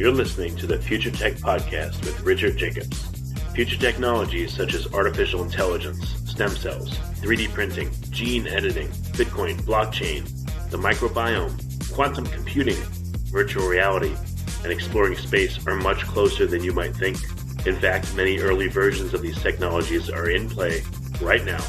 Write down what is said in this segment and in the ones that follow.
You're listening to the Future Tech Podcast with Richard Jacobs. Future technologies such as artificial intelligence, stem cells, 3D printing, gene editing, Bitcoin, blockchain, the microbiome, quantum computing, virtual reality, and exploring space are much closer than you might think. In fact, many early versions of these technologies are in play right now,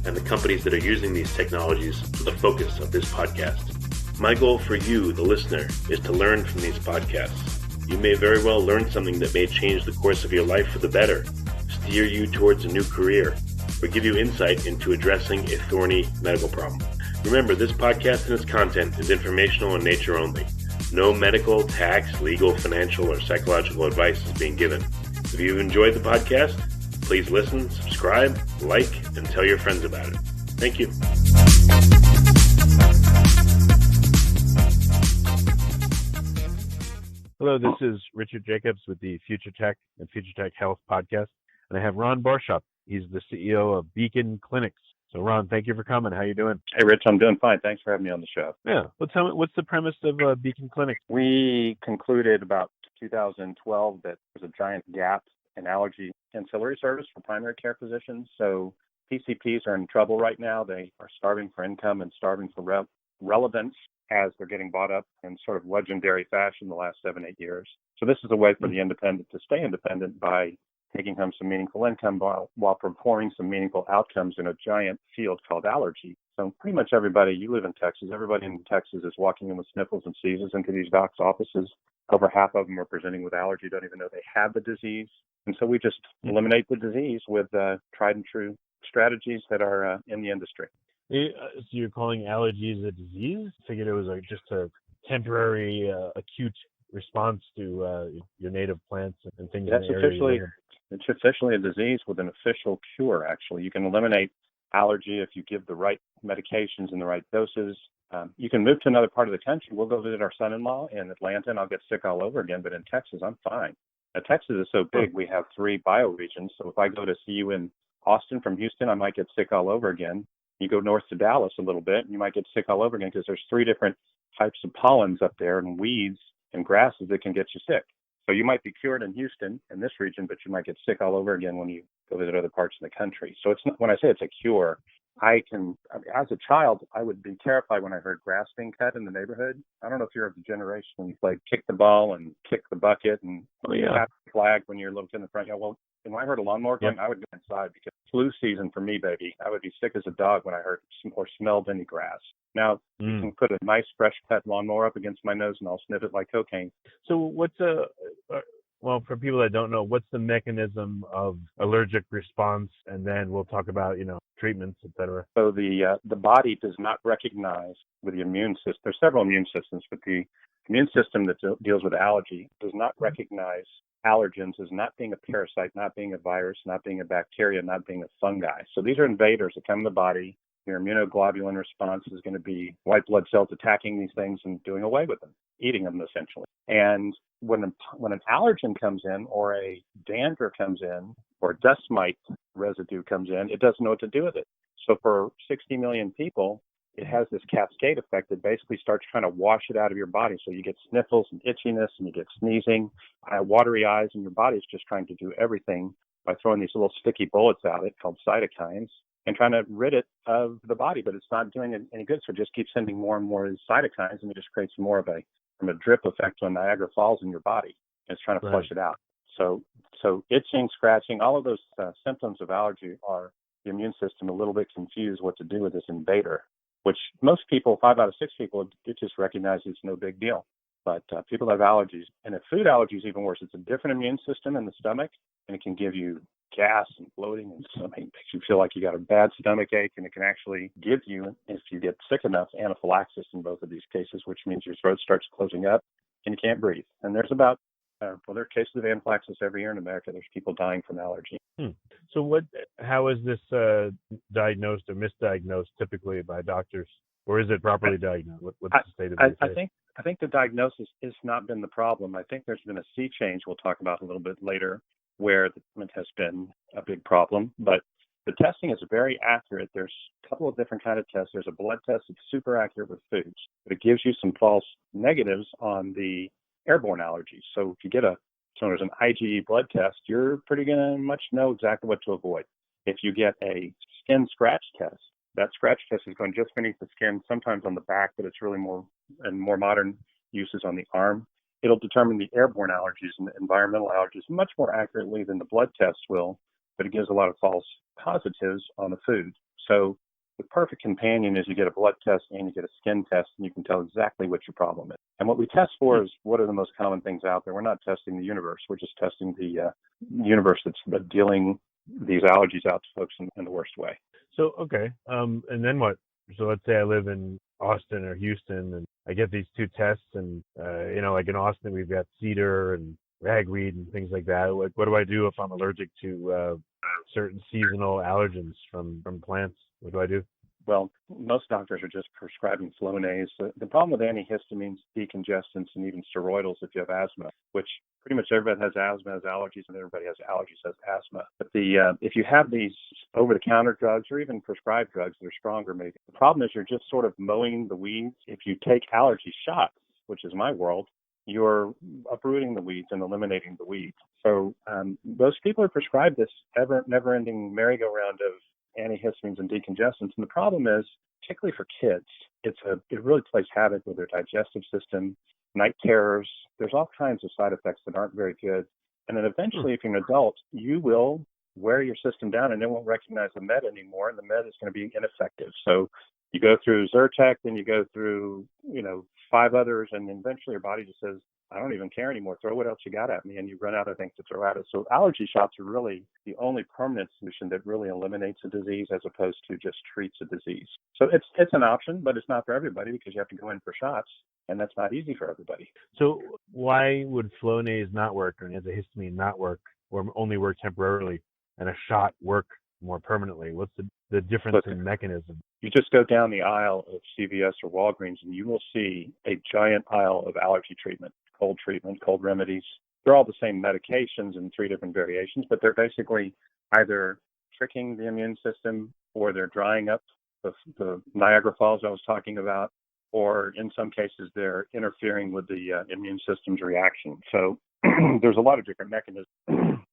and the companies that are using these technologies are the focus of this podcast. My goal for you, the listener, is to learn from these podcasts. You may very well learn something that may change the course of your life for the better, steer you towards a new career, or give you insight into addressing a thorny medical problem. Remember, this podcast and its content is informational in nature only. No medical, tax, legal, financial, or psychological advice is being given. If you've enjoyed the podcast, please listen, subscribe, like, and tell your friends about it. Thank you. Hello, this is Richard Jacobs with the Future Tech and Future Tech Health podcast, and I have Ron Barshop. He's the CEO of Beacon Clinics. So, Ron, thank you for coming. How you doing? Hey, Rich, I'm doing fine. Thanks for having me on the show. Yeah. Well, tell me, what's the premise of Beacon Clinics? We concluded about 2012 that there's a giant gap in allergy ancillary service for primary care physicians. So PCPs are in trouble right now. They are starving for income and starving for relevance as they're getting bought up in sort of legendary fashion the last 7-8 years. So this is a way for the independent to stay independent by taking home some meaningful income while performing some meaningful outcomes in a giant field called allergy. So pretty much everybody, you live in Texas, everybody in Texas is walking in with sniffles and sneezes into these docs' offices. Over half of them are presenting with allergy, don't even know they have the disease. And so we just eliminate the disease with tried and true strategies that are in the industry. So you're calling allergies a disease? I figured it was just a temporary, acute response to your native plants and things. That's in the area. It's officially a disease with an official cure, actually. You can eliminate allergy if you give the right medications in the right doses. You can move to another part of the country. We'll go visit our son-in-law in Atlanta, and I'll get sick all over again. But in Texas, I'm fine. Now, Texas is so big, we have 3 bioregions. So if I go to see you in Austin from Houston, I might get sick all over again. You go north to Dallas a little bit, and you might get sick all over again because there's 3 different types of pollens up there and weeds and grasses that can get you sick. So you might be cured in Houston in this region, but you might get sick all over again when you go visit other parts of the country. So it's not, when I say it's a cure, as a child, I would be terrified when I heard grass being cut in the neighborhood. I don't know if you're of the generation when you played kick the ball and kick the bucket and tap the flag when you're looking in the front yard. Well, when I heard a lawnmower going, I would go inside because flu season for me, baby. I would be sick as a dog when I heard or smelled any grass. Now, you can put a nice fresh cut lawnmower up against my nose and I'll sniff it like cocaine. So for people that don't know, what's the mechanism of allergic response? And then we'll talk about, treatments, et cetera. So the body does not recognize with the immune system. There's several immune systems, but the immune system that deals with allergy does not recognize allergens as not being a parasite, not being a virus, not being a bacteria, not being a fungi. So these are invaders that come in the body. Your immunoglobulin response is going to be white blood cells attacking these things and doing away with them, eating them essentially. And when an allergen comes in or a dander comes in or a dust mite residue comes in, it doesn't know what to do with it. So for 60 million people, it has this cascade effect that basically starts trying to wash it out of your body. So you get sniffles and itchiness and you get sneezing, watery eyes, and your body's just trying to do everything by throwing these little sticky bullets at it called cytokines and trying to rid it of the body, but it's not doing it any good. So it just keeps sending more and more cytokines, and it just creates more of a drip effect on Niagara Falls in your body. And it's trying to flush it out. So itching, scratching, all of those symptoms of allergy are the immune system a little bit confused what to do with this invader, which most people, 5 out of 6 people, it just recognize it's no big deal. But people have allergies. And if food allergy is even worse, it's a different immune system in the stomach, and it can give you gas and bloating and something makes you feel like you got a bad stomach ache, and it can actually give you, if you get sick enough, anaphylaxis in both of these cases, which means your throat starts closing up and you can't breathe. And there's about there are cases of anaphylaxis every year in America. There's people dying from allergy. So how is this diagnosed or misdiagnosed typically by doctors, or is it properly diagnosed? What's the state of it? I think the diagnosis has not been the problem. I think there's been a sea change we'll talk about a little bit later, where the treatment has been a big problem. But the testing is very accurate. There's a couple of different kind of tests. There's a blood test that's super accurate with foods, but it gives you some false negatives on the airborne allergies. So if you get so there's an IgE blood test, you're pretty gonna much know exactly what to avoid. If you get a skin scratch test, that scratch test is going just beneath the skin, sometimes on the back, but it's really more modern uses on the arm. It'll determine the airborne allergies and the environmental allergies much more accurately than the blood test will, but it gives a lot of false positives on the food. So the perfect companion is you get a blood test and you get a skin test, and you can tell exactly what your problem is. And what we test for is what are the most common things out there. We're not testing the universe. We're just testing the universe that's dealing these allergies out to folks in the worst way. So, okay. And then what? So let's say I live in Austin or Houston and I get these two tests and, like in Austin, we've got cedar and ragweed and things like that. Like, what do I do if I'm allergic to certain seasonal allergens from plants? What do I do? Well, most doctors are just prescribing Flonase. The problem with antihistamines, decongestants, and even steroidals if you have asthma, which pretty much everybody has asthma, has allergies, and everybody has allergies, has asthma. But if you have these over-the-counter drugs or even prescribed drugs that are stronger, maybe, the problem is you're just sort of mowing the weeds. If you take allergy shots, which is my world, you're uprooting the weeds and eliminating the weeds. So those people are prescribed this never-ending merry-go-round of antihistamines and decongestants. And the problem is, particularly for kids, it really plays havoc with their digestive system, night terrors. There's all kinds of side effects that aren't very good. And then eventually, if you're an adult, you will wear your system down and it won't recognize the med anymore, and the med is going to be ineffective. So you go through Zyrtec, then you go through, 5 others, and eventually your body just says, I don't even care anymore. Throw what else you got at me, and you run out of things to throw at it. So allergy shots are really the only permanent solution that really eliminates a disease as opposed to just treats a disease. So it's an option, but it's not for everybody because you have to go in for shots, and that's not easy for everybody. So why would Flonase not work or antihistamine not work or only work temporarily and a shot work more permanently? What's the difference in mechanism? You just go down the aisle of CVS or Walgreens and you will see a giant aisle of allergy treatment, cold remedies. They're all the same medications in 3 different variations, but they're basically either tricking the immune system or they're drying up the Niagara Falls I was talking about, or in some cases they're interfering with the immune system's reaction. So there's a lot of different mechanisms.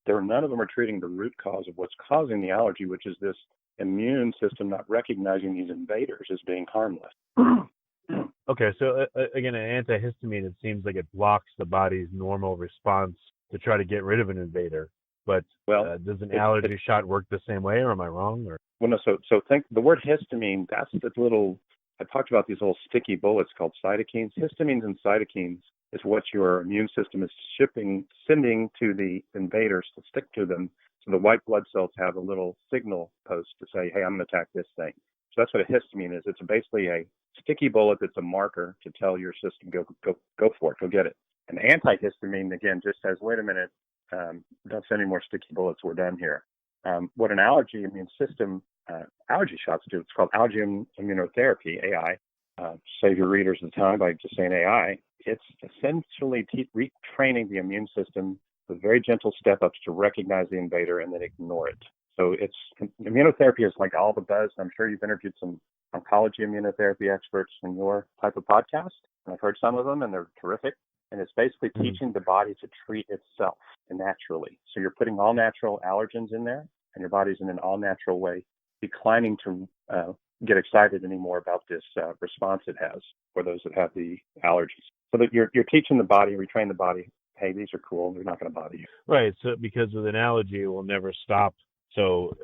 None of them are treating the root cause of what's causing the allergy, which is this immune system not recognizing these invaders as being harmless. Okay, so again, an antihistamine, it seems like it blocks the body's normal response to try to get rid of an invader. But does an allergy shot work the same way, or am I wrong? Or? Well, no. So think the word histamine. That's the little. I talked about these little sticky bullets called cytokines. Histamines and cytokines is what your immune system is sending to the invaders to stick to them. So the white blood cells have a little signal post to say, hey, I'm going to attack this thing. So that's what a histamine is. It's basically a sticky bullet that's a marker to tell your system, go for it, go get it. An antihistamine, again, just says, wait a minute, don't send any more sticky bullets, we're done here. What an allergy immune system, allergy shots do, it's called allergy immunotherapy, AI. Save your readers the time by just saying AI. It's essentially retraining the immune system with very gentle step-ups to recognize the invader and then ignore it. So immunotherapy is like all the buzz. I'm sure you've interviewed some oncology immunotherapy experts in your type of podcast, and I've heard some of them, and they're terrific. And it's basically teaching the body to treat itself naturally. So you're putting all natural allergens in there, and your body's in an all natural way, declining to get excited anymore about this response it has for those that have the allergies. So that you're teaching the body, retrain the body, hey, these are cool, they're not going to bother you. Right, so because with an allergy, it will never stop. So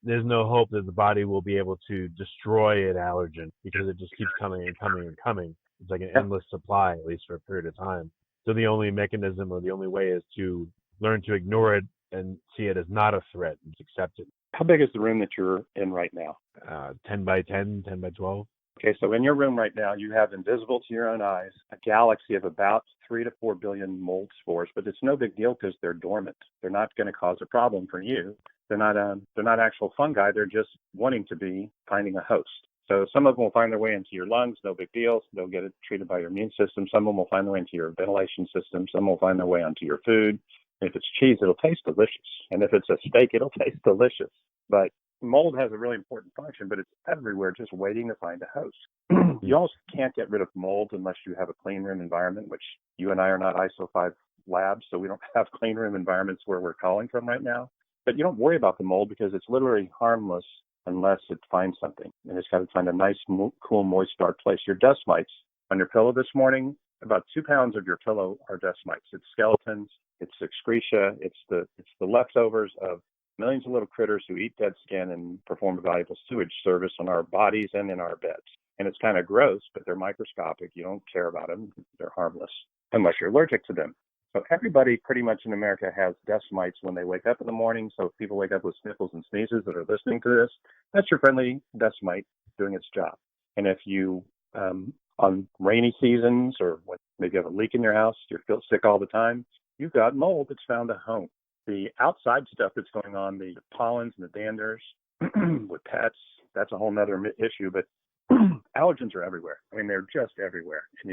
there's no hope that the body will be able to destroy an allergen because it just keeps coming and coming and coming. It's like an endless supply, at least for a period of time. So the only mechanism or the only way is to learn to ignore it and see it as not a threat and accept it. How big is the room that you're in right now? 10 by 10, 10 by 12. Okay, so in your room right now, you have invisible to your own eyes a galaxy of about 3 to 4 billion mold spores, but it's no big deal because they're dormant. They're not going to cause a problem for you. They're not actual fungi. They're just wanting to be finding a host. So some of them will find their way into your lungs, no big deal. They'll get it treated by your immune system. Some of them will find their way into your ventilation system. Some will find their way onto your food. If it's cheese, it'll taste delicious. And if it's a steak, it'll taste delicious. But mold has a really important function, but it's everywhere just waiting to find a host. You also can't get rid of mold unless you have a clean room environment, which you and I are not ISO 5 labs, so we don't have clean room environments where we're calling from right now. But you don't worry about the mold because it's literally harmless unless it finds something. And it's got to find a nice, cool, moist, dark place. Your dust mites on your pillow this morning, about 2 pounds of your pillow are dust mites. It's skeletons, it's excreta, it's the leftovers of millions of little critters who eat dead skin and perform a valuable sewage service on our bodies and in our beds. And it's kind of gross, but they're microscopic. You don't care about them. They're harmless unless you're allergic to them. So everybody pretty much in America has dust mites when they wake up in the morning. So if people wake up with sniffles and sneezes that are listening to this, that's your friendly dust mite doing its job. And if you, on rainy seasons or when maybe you have a leak in your house, you feel sick all the time, you've got mold that's found a home. The outside stuff that's going on, the pollens and the danders with pets, that's a whole nother issue. But allergens are everywhere. I mean, they're just everywhere. And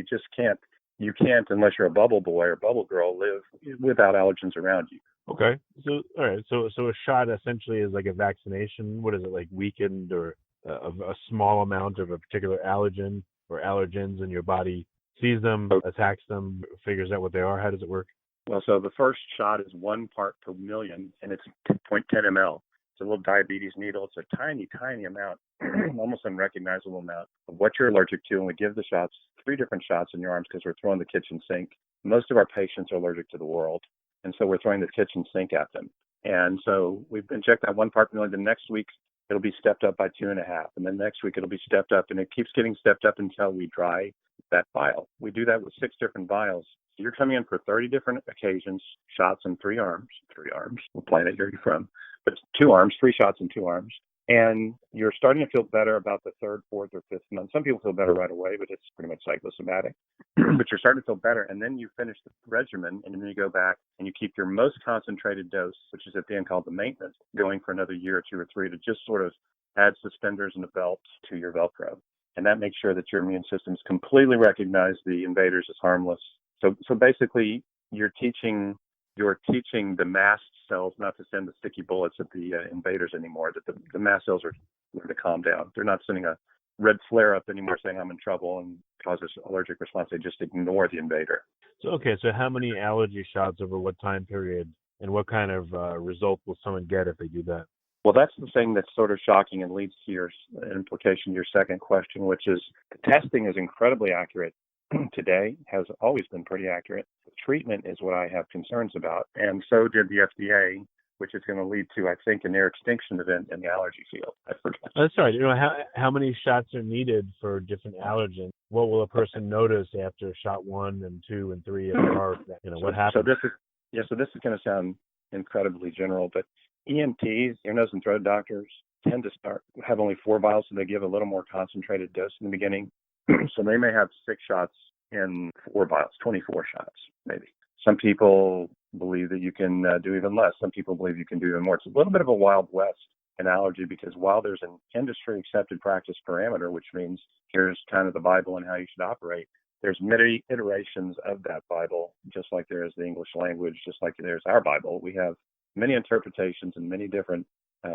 you can't, unless you're a bubble boy or bubble girl, live without allergens around you. Okay. So, all right. So a shot essentially is like a vaccination. What is it, like weakened or a small amount of a particular allergen or allergens, and your body sees them, attacks them, figures out what they are? How does it work? Well, so the first shot is 1 part per million, and it's 0.10 ml. It's a little diabetes needle. It's a tiny, tiny amount, almost unrecognizable amount of what you're allergic to. And we give the shots, 3 different shots in your arms because we're throwing the kitchen sink. Most of our patients are allergic to the world, and so we're throwing the kitchen sink at them. And so we've been checked out 1 part per million. The next week, it'll be stepped up by 2.5. And then next week, it'll be stepped up, and it keeps getting stepped up until we dry that vial. We do that with 6 different vials. So you're coming in for 30 different occasions, shots in 3 arms. 3 arms. What planet are you from? But 2 arms, 3 shots in 2 arms. And you're starting to feel better about the 3rd, 4th, or 5th month. Some people feel better right away, but it's pretty much psychosomatic. But you're starting to feel better. And then you finish the regimen, and then you go back and you keep your most concentrated dose, which is at the end called the maintenance, going for another year or 2 or 3 to just sort of add suspenders and a belt to your Velcro. And that makes sure that your immune systems completely recognize the invaders as harmless. So basically, you're teaching the mast cells not to send the sticky bullets at the invaders anymore, that the mast cells are learning to calm down. They're not sending a red flare-up anymore saying I'm in trouble and causes allergic response. They just ignore the invader. So how many allergy shots over what time period, and what kind of result will someone get if they do that? Well, that's the thing that's sort of shocking and leads to your implication, your second question, which is the testing is incredibly accurate today, has always been pretty accurate. The treatment is what I have concerns about, and so did the FDA, which is going to lead to, I think, a near extinction event in the allergy field. I forget. That's right. How many shots are needed for different allergens? What will a person notice after shot 1 and 2 and 3? If there are, what happens? So this is going to sound incredibly general, but ENTs, ear, nose, and throat doctors, tend to have only 4 vials, so they give a little more concentrated dose in the beginning. So they may have 6 shots in 4 vials, 24 shots, maybe. Some people believe that you can do even less. Some people believe you can do even more. It's a little bit of a wild west in allergy because while there's an industry-accepted practice parameter, which means here's kind of the Bible and how you should operate, there's many iterations of that Bible, just like there is the English language, just like there's our Bible. We have many interpretations and many different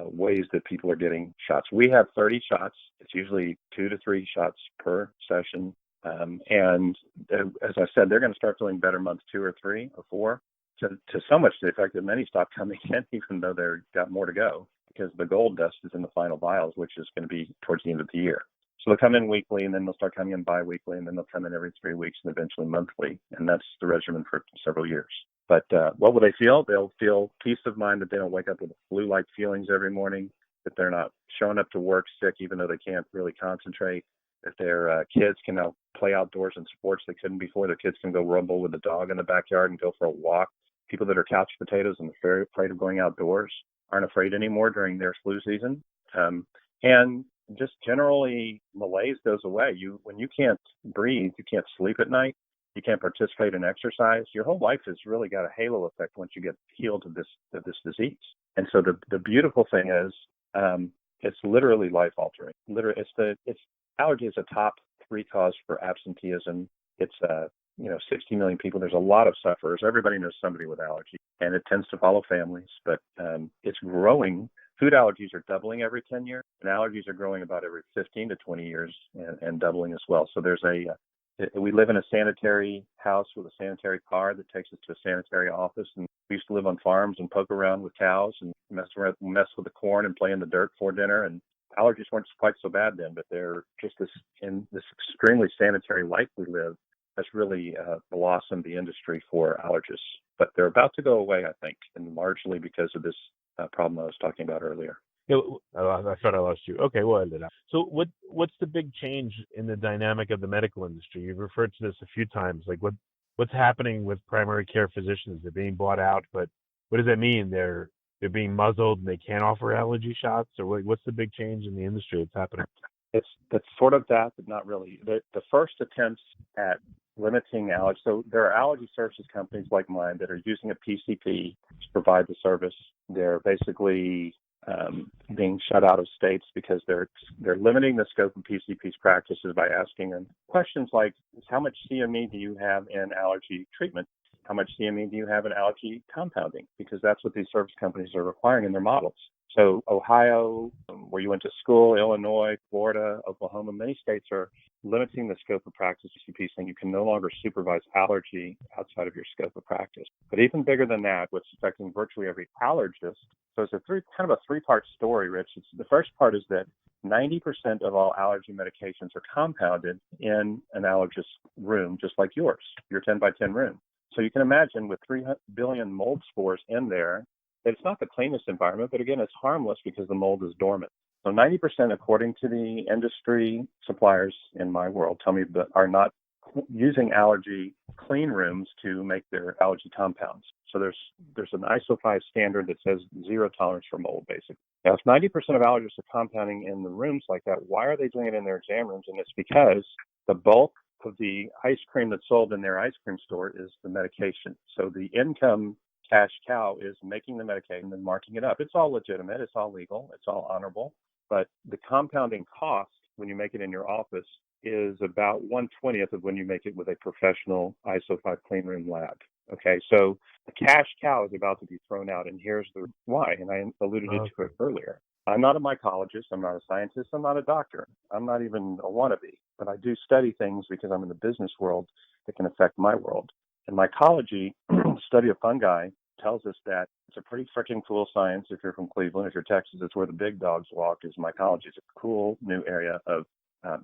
ways that people are getting shots. We have 30 shots. It's usually 2 to 3 shots per session. And as I said, they're going to start feeling better month 2 or 3 or 4 to so much to the effect that many stop coming in, even though they've got more to go, because the gold dust is in the final vials, which is going to be towards the end of the year. So they'll come in weekly, and then they'll start coming in bi-weekly, and then they'll come in every 3 weeks and eventually monthly. And that's the regimen for several years. But what will they feel? They'll feel peace of mind that they don't wake up with flu-like feelings every morning, that they're not showing up to work sick even though they can't really concentrate, that their kids can now play outdoors in sports they couldn't before. Their kids can go rumble with the dog in the backyard and go for a walk. People that are couch potatoes and afraid of going outdoors aren't afraid anymore during their flu season. And just generally, malaise goes away. When you can't breathe, you can't sleep at night, you can't participate in exercise, your whole life has really got a halo effect once you get healed of this disease. And so the beautiful thing is, it's literally life altering. Allergy is a top 3 cause for absenteeism. It's 60 million people. There's a lot of sufferers. Everybody knows somebody with allergy, and it tends to follow families. But it's growing food allergies are doubling every 10 years, and allergies are growing about every 15 to 20 years and doubling as well. So we live in a sanitary house with a sanitary car that takes us to a sanitary office. And we used to live on farms and poke around with cows and mess with the corn and play in the dirt for dinner. And allergies weren't quite so bad then, but they're just in this extremely sanitary life we live has really blossomed the industry for allergists. But they're about to go away, I think, and largely because of this problem I was talking about earlier. I thought I lost you. Okay, we'll end it out. So what's the big change in the dynamic of the medical industry? You've referred to this a few times. Like what's happening with primary care physicians? They're being bought out, but what does that mean? They're being muzzled and they can't offer allergy shots? Or what's the big change in the industry that's happening? It's sort of that, but not really. The first attempts at limiting allergy. So there are allergy services companies like mine that are using a PCP to provide the service. They're basically being shut out of states because they're limiting the scope of PCP's practices by asking them questions like, how much CME do you have in allergy treatment? How much CME do you have in allergy compounding? Because that's what these service companies are requiring in their models. So Ohio, where you went to school, Illinois, Florida, Oklahoma, many states are limiting the scope of practice PCP, saying you can no longer supervise allergy outside of your scope of practice. But even bigger than that, what's affecting virtually every allergist. So it's kind of a three-part story, Rich. The first part is that 90% of all allergy medications are compounded in an allergist room, just like yours, your 10 by 10 room. So you can imagine with 3 billion mold spores in there, it's not the cleanest environment, but again, it's harmless because the mold is dormant. So 90%, according to the industry suppliers in my world, tell me that are not using allergy clean rooms to make their allergy compounds. So there's an ISO 5 standard that says zero tolerance for mold, basically. Now, if 90% of allergists are compounding in the rooms like that, why are they doing it in their exam rooms? And it's because the bulk of the ice cream that's sold in their ice cream store is the medication. So the income cash cow is making the medication and marking it up. It's all legitimate. It's all legal. It's all honorable. But the compounding cost when you make it in your office is about 1/20th of when you make it with a professional ISO 5 clean room lab. Okay, so the cash cow is about to be thrown out, and here's the why, and I alluded to it earlier. I'm not a mycologist. I'm not a scientist. I'm not a doctor. I'm not even a wannabe, but I do study things because I'm in the business world that can affect my world. In mycology, study of fungi tells us that it's a pretty freaking cool science. If you're from Cleveland, if you're Texas, it's where the big dogs walk. Is mycology. It's a cool new area of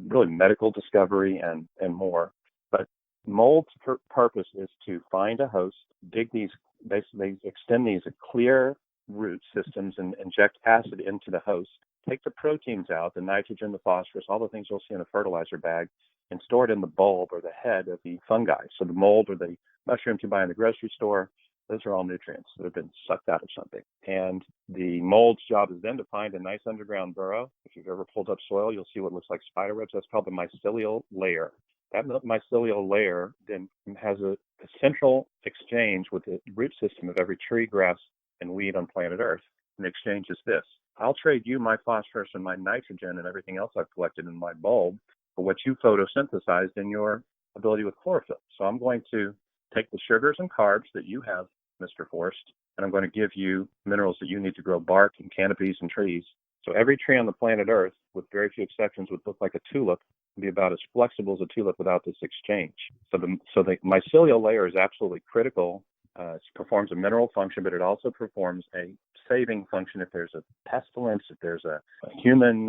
really medical discovery and more. But mold's purpose is to find a host, dig these, basically extend these clear root systems and inject acid into the host, take the proteins out, the nitrogen, the phosphorus, all the things you'll see in a fertilizer bag, and store it in the bulb or the head of the fungi. So the mold or the mushrooms you buy in the grocery store, those are all nutrients that have been sucked out of something. And the mold's job is then to find a nice underground burrow. If you've ever pulled up soil, you'll see what looks like spider webs. That's called the mycelial layer. That mycelial layer then has a central exchange with the root system of every tree, grass, and weed on planet Earth. And the exchange is this. I'll trade you my phosphorus and my nitrogen and everything else I've collected in my bulb for what you photosynthesized in your ability with chlorophyll. So I'm going to take the sugars and carbs that you have, Mr. Forrest, and I'm going to give you minerals that you need to grow bark and canopies and trees. So every tree on the planet Earth, with very few exceptions, would look like a tulip and be about as flexible as a tulip without this exchange. So the mycelial layer is absolutely critical. It performs a mineral function, but it also performs a saving function if there's a pestilence, if there's a human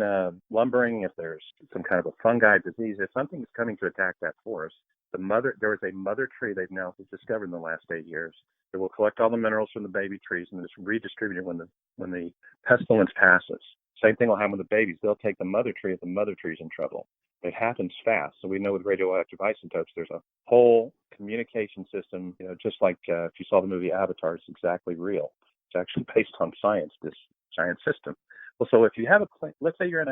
lumbering, if there's some kind of a fungi disease, if something is coming to attack that forest. There is a mother tree they've now discovered in the last 8 years that will collect all the minerals from the baby trees and just redistribute it when the pestilence passes. Same thing will happen with the babies. They'll take the mother tree if the mother tree's in trouble. It happens fast. So we know with radioactive isotopes, there's a whole communication system, just like if you saw the movie Avatar, it's exactly real. It's actually based on science, this giant system. Well, so if you have let's say you're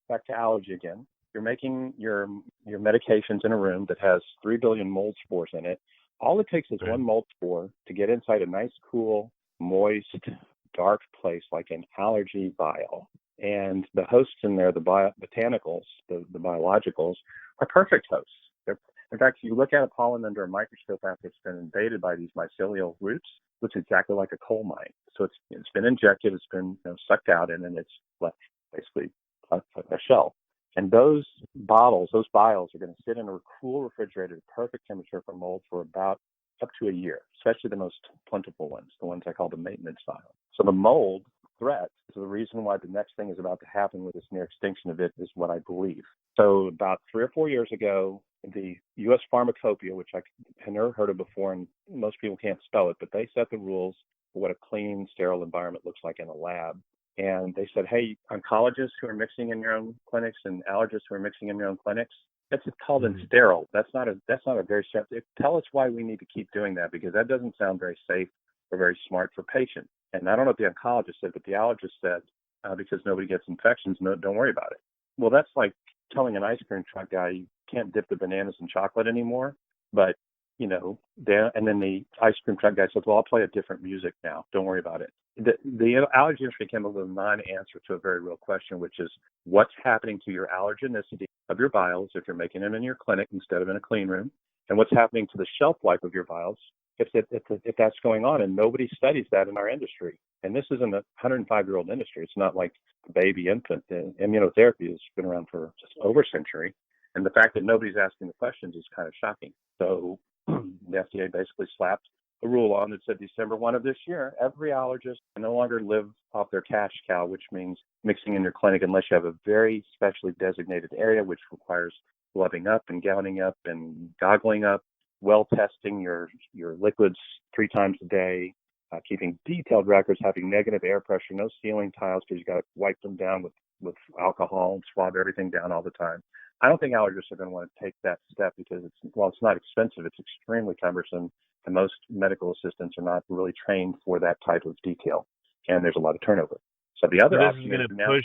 back to allergy again, you're making your medications in a room that has 3 billion mold spores in it. All it takes is one mold spore to get inside a nice, cool, moist, dark place like an allergy vial. And the hosts in there, the botanicals, the biologicals, are perfect hosts. In fact, if you look at a pollen under a microscope after it's been invaded by these mycelial roots, it looks exactly like a coal mine. So it's been injected, it's been sucked out, and then it's left basically a shell. And those bottles, those vials, are going to sit in a cool refrigerator at perfect temperature for mold for about up to a year, especially the most plentiful ones, the ones I call the maintenance vial. So the mold threat is the reason why the next thing is about to happen with this near extinction of it is what I believe. So about 3 or 4 years ago, the U.S. Pharmacopoeia, which I had never heard of before, and most people can't spell it, but they set the rules for what a clean, sterile environment looks like in a lab. And they said, hey, oncologists who are mixing in your own clinics and allergists who are mixing in your own clinics, that's called sterile. That's not a very tell us why we need to keep doing that, because that doesn't sound very safe or very smart for patients. And I don't know what the oncologist said, but the allergist said, because nobody gets infections, don't worry about it. Well, that's like telling an ice cream truck guy you can't dip the bananas in chocolate anymore. But, and then the ice cream truck guy says, well, I'll play a different music now. Don't worry about it. The allergy industry came up with a non-answer to a very real question, which is what's happening to your allergenicity of your vials if you're making them in your clinic instead of in a clean room, and what's happening to the shelf life of your vials if that's going on, and nobody studies that in our industry. And this isn't a 105-year-old industry. It's not like baby infant. Immunotherapy has been around for just over a century, and the fact that nobody's asking the questions is kind of shocking. So the FDA basically slapped a rule on that said December 1 of this year, every allergist can no longer live off their cash cow, which means mixing in your clinic unless you have a very specially designated area, which requires gloving up and gowning up and goggling up, well testing your liquids 3 times a day, keeping detailed records, having negative air pressure, no ceiling tiles because you got to wipe them down with alcohol and swab everything down all the time. I don't think allergists are going to want to take that step because it's not expensive, it's extremely cumbersome, and most medical assistants are not really trained for that type of detail, and there's a lot of turnover. So the other option is going to push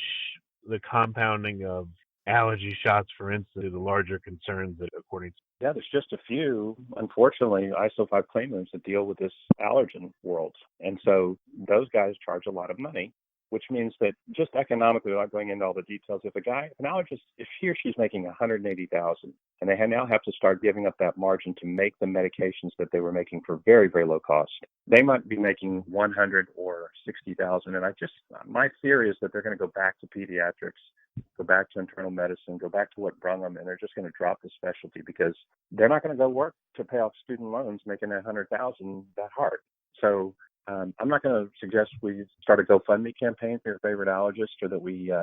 the compounding of allergy shots, for instance, to the larger concerns that, according to. Yeah, there's just a few, unfortunately, ISO 5 clean rooms that deal with this allergen world. And so those guys charge a lot of money, which means that just economically, without going into all the details, if an allergist, if he or she's making $180,000 and they now have to start giving up that margin to make the medications that they were making for very, very low cost, they might be making $100,000 or $60,000. And my theory is that they're going to go back to pediatrics, go back to internal medicine, go back to what brung them, and they're just going to drop the specialty because they're not going to go work to pay off student loans making $100,000 that hard. So I'm not going to suggest we start a GoFundMe campaign for your favorite allergist, or that we,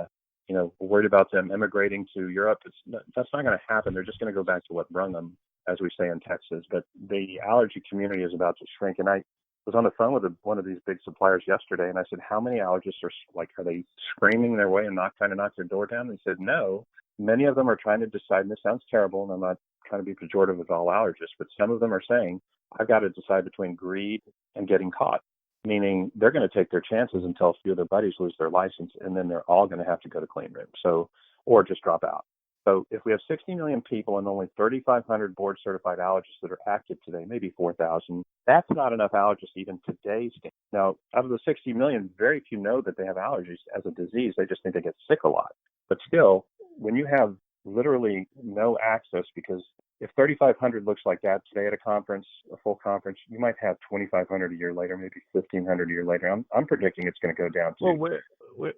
we're worried about them immigrating to Europe. That's not going to happen. They're just going to go back to what brung them, as we say in Texas. But the allergy community is about to shrink. And I was on the phone with one of these big suppliers yesterday, and I said, how many allergists are they screaming their way and trying to knock their door down? And he said, no. Many of them are trying to decide, and this sounds terrible, and I'm not trying to be pejorative with all allergists, but some of them are saying, I've got to decide between greed and getting caught, meaning they're going to take their chances until a few of their buddies lose their license, and then they're all going to have to go to clean room, or just drop out. So if we have 60 million people and only 3,500 board-certified allergists that are active today, maybe 4,000, that's not enough allergists even today's standard. Now, out of the 60 million, very few know that they have allergies as a disease. They just think they get sick a lot. But still, when you have literally no access, because if 3,500 looks like that today at a conference, a full conference, you might have 2,500 a year later, maybe 1,500 a year later. I'm predicting it's going to go down to. Well,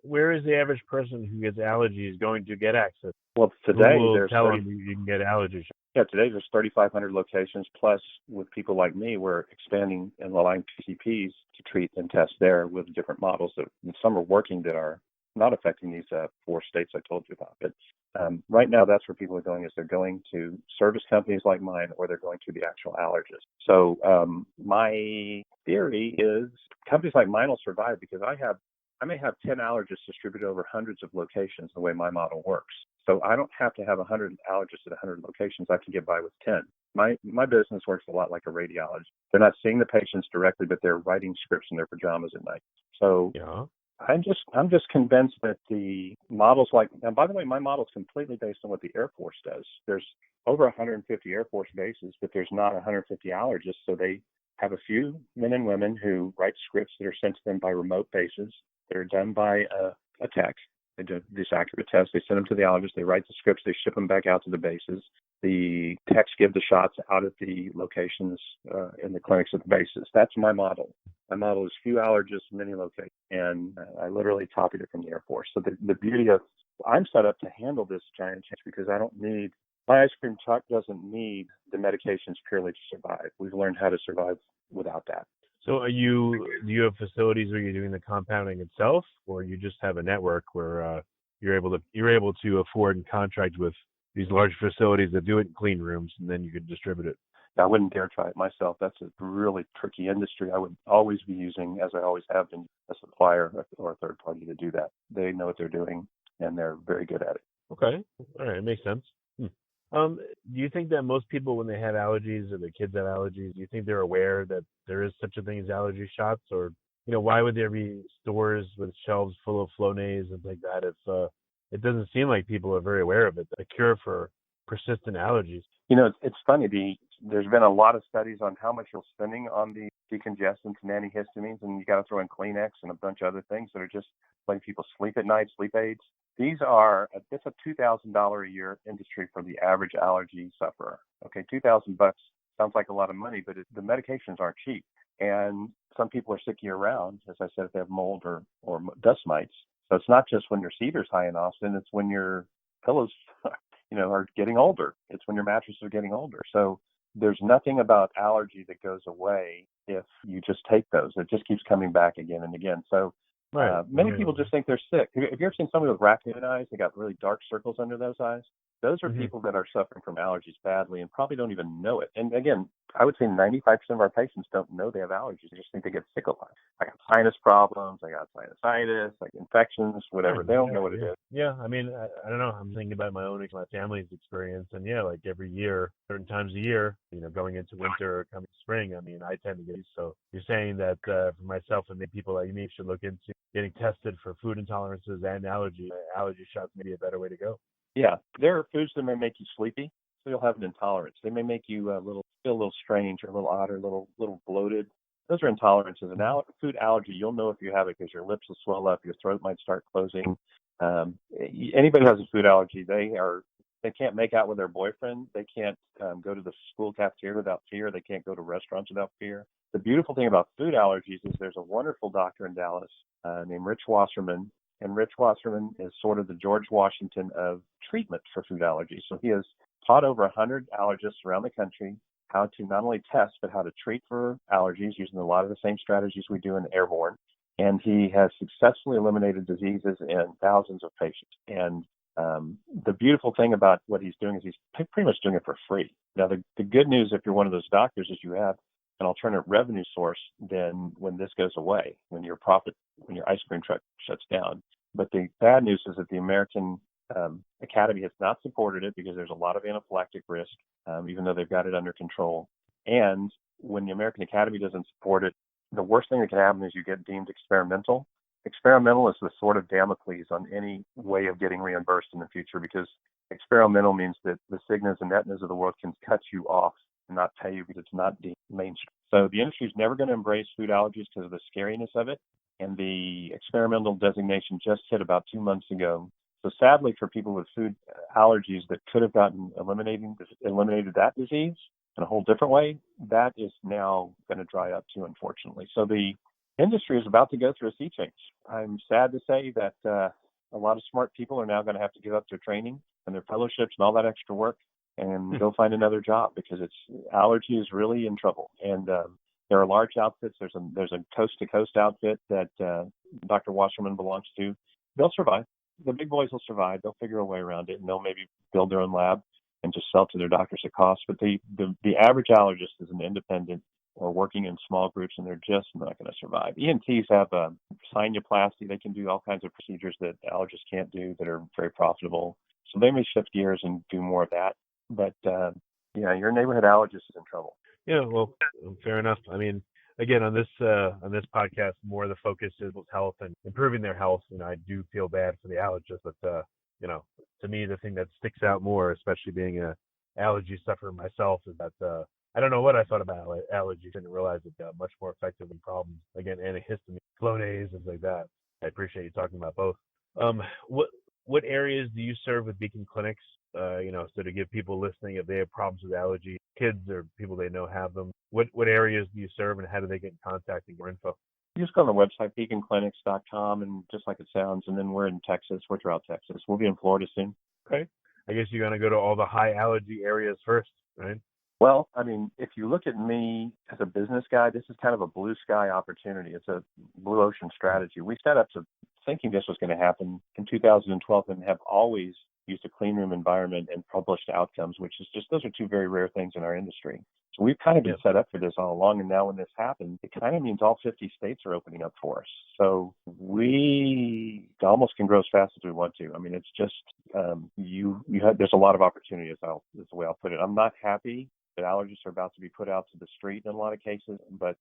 where is the average person who gets allergies going to get access? Well, today there's tell them you can get allergies. Yeah, today there's 3,500 locations. Plus, with people like me, we're expanding and allowing PCPs to treat and test there with different models. And some are working that are not affecting these 4 states I told you about. But right now, that's where people are going, is they're going to service companies like mine, or they're going to the actual allergist. So my theory is companies like mine will survive because I may have 10 allergists distributed over hundreds of locations the way my model works. So I don't have to have 100 allergists at 100 locations. I can get by with 10. My business works a lot like a radiologist. They're not seeing the patients directly, but they're writing scripts in their pajamas at night. So yeah. I'm just convinced that the models and by the way, my model is completely based on what the Air Force does. There's over 150 Air Force bases, but there's not 150 allergists. So they have a few men and women who write scripts that are sent to them by remote bases. They're done by a tech. They do these accurate tests. They send them to the allergist. They write the scripts. They ship them back out to the bases. The techs give the shots out at the locations in the clinics at the bases. That's my model. My model is few allergists, many locations, and I literally copied it from the Air Force. So the beauty of I'm set up to handle this giant change because I don't need my ice cream truck doesn't need the medications purely to survive. We've learned how to survive without that. So do you have facilities where you're doing the compounding itself, or you just have a network where you're able to afford and contract with these large facilities that do it in clean rooms, and then you can distribute it? I wouldn't dare try it myself. That's a really tricky industry. I would always be using, as I always have been, a supplier or a third party to do that. They know what they're doing, and they're very good at it. Okay. All right. It makes sense. Do you think that most people, when they have allergies or their kids have allergies, do you think they're aware that there is such a thing as allergy shots? Or, why would there be stores with shelves full of Flonase and things like that if it doesn't seem like people are very aware of it, the cure for persistent allergies? It's funny. There's been a lot of studies on how much you're spending on the decongestants and antihistamines, and you got to throw in Kleenex and a bunch of other things that are just letting people sleep at night, sleep aids. These are it's a $2,000 a year industry for the average allergy sufferer. Okay, $2,000 sounds like a lot of money, but the medications aren't cheap, and some people are sick year round. As I said, if they have mold or dust mites. So it's not just when your cedar's high in Austin; it's when your pillows, are getting older. It's when your mattresses are getting older. So there's nothing about allergy that goes away if you just take those. It just keeps coming back again and again. So many people just think they're sick. Have you ever seen somebody with raccoon eyes? They got really dark circles under those eyes. Those are people that are suffering from allergies badly and probably don't even know it. And again, I would say 95% of our patients don't know they have allergies. They just think they get sick a lot. I got sinus problems. I got sinusitis, like infections, whatever. They don't know what it is. Yeah, I mean, I don't know. I'm thinking about my family's experience. And yeah, like every year, certain times a year, going into winter or coming spring, I mean, I tend to get these. So you're saying that for myself and the people like me should look into getting tested for food intolerances and allergy shots may be a better way to go. Yeah, there are foods that may make you sleepy, so you'll have an intolerance. They may make you feel a little strange or a little odd or a little bloated. Those are intolerances. An food allergy, you'll know if you have it because your lips will swell up, your throat might start closing. Anybody who has a food allergy, they can't make out with their boyfriend. They can't go to the school cafeteria without fear. They can't go to restaurants without fear. The beautiful thing about food allergies is there's a wonderful doctor in Dallas named Rich Wasserman. And Rich Wasserman is sort of the George Washington of treatment for food allergies. So he has taught over 100 allergists around the country how to not only test, but how to treat for allergies using a lot of the same strategies we do in airborne. And he has successfully eliminated diseases in thousands of patients. And the beautiful thing about what he's doing is he's pretty much doing it for free. Now, the good news, if you're one of those doctors, is you have an alternative revenue source then when this goes away, when your ice cream truck shuts down. But the bad news is that the American Academy has not supported it because there's a lot of anaphylactic risk, even though they've got it under control. And when the American Academy doesn't support it, the worst thing that can happen is you get deemed experimental. Experimental is the sort of Damocles on any way of getting reimbursed in the future because experimental means that the Cignas and Aetnas of the world can cut you off and not pay you because it's not deemed mainstream. So the industry is never going to embrace food allergies because of the scariness of it. And the experimental designation just hit about 2 months ago. So sadly for people with food allergies that could have eliminated that disease in a whole different way, that is now going to dry up too, unfortunately. So the industry is about to go through a sea change. I'm sad to say that a lot of smart people are now going to have to give up their training and their fellowships and all that extra work and go find another job because allergy is really in trouble. And there are large outfits. There's a coast-to-coast outfit that Dr. Wasserman belongs to. They'll survive. The big boys will survive. They'll figure a way around it, and they'll maybe build their own lab and just sell to their doctors at cost. But the average allergist is an independent or working in small groups, and they're just not going to survive. ENTs have sinuplasty. They can do all kinds of procedures that allergists can't do that are very profitable. So they may shift gears and do more of that. But your neighborhood allergist is in trouble. Yeah, well, fair enough. I mean, again, on this podcast, more of the focus is health and improving their health. I do feel bad for the allergists, but to me, the thing that sticks out more, especially being an allergy sufferer myself, is that I don't know what I thought about allergies. I didn't realize it got much more effective in problems. Again, antihistamine, Flonase, things like that. I appreciate you talking about both. What areas do you serve with Beacon Clinics? So to give people listening, if they have problems with allergy, kids or people they know have them, what areas do you serve and how do they get in contact and get info? You just go on the website, beaconclinics.com, and just like it sounds, and then we're in Texas. We're throughout Texas. We'll be in Florida soon. Okay. I guess you're going to go to all the high allergy areas first, right? Well, I mean, if you look at me as a business guy, this is kind of a blue sky opportunity. It's a blue ocean strategy. We set up to thinking this was going to happen in 2012 and have always used a clean room environment and published outcomes, which is just, those are two very rare things in our industry. So we've kind of been set up for this all along. And now when this happens, it kind of means all 50 states are opening up for us. So we almost can grow as fast as we want to. I mean, it's just, there's a lot of opportunity, is the way I'll put it. I'm not happy that allergists are about to be put out to the street in a lot of cases, but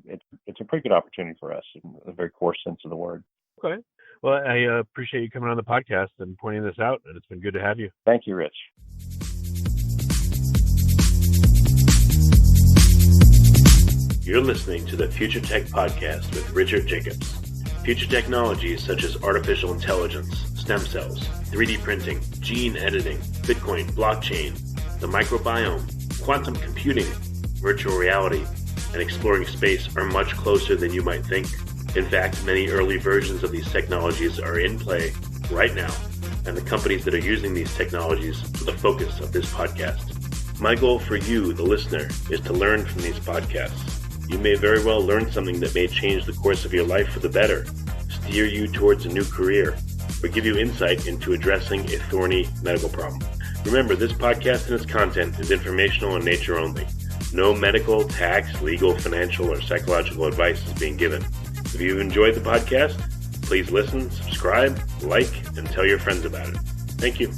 it's a pretty good opportunity for us in a very core sense of the word. Okay. Well, I appreciate you coming on the podcast and pointing this out, and it's been good to have you. Thank you, Rich. You're listening to the Future Tech Podcast with Richard Jacobs. Future technologies such as artificial intelligence, stem cells, 3D printing, gene editing, Bitcoin, blockchain, the microbiome, quantum computing, virtual reality, and exploring space are much closer than you might think. In fact, many early versions of these technologies are in play right now, and the companies that are using these technologies are the focus of this podcast. My goal for you, the listener, is to learn from these podcasts. You may very well learn something that may change the course of your life for the better, steer you towards a new career, or give you insight into addressing a thorny medical problem. Remember, this podcast and its content is informational in nature only. No medical, tax, legal, financial, or psychological advice is being given. If you enjoyed the podcast, please listen, subscribe, like, and tell your friends about it. Thank you.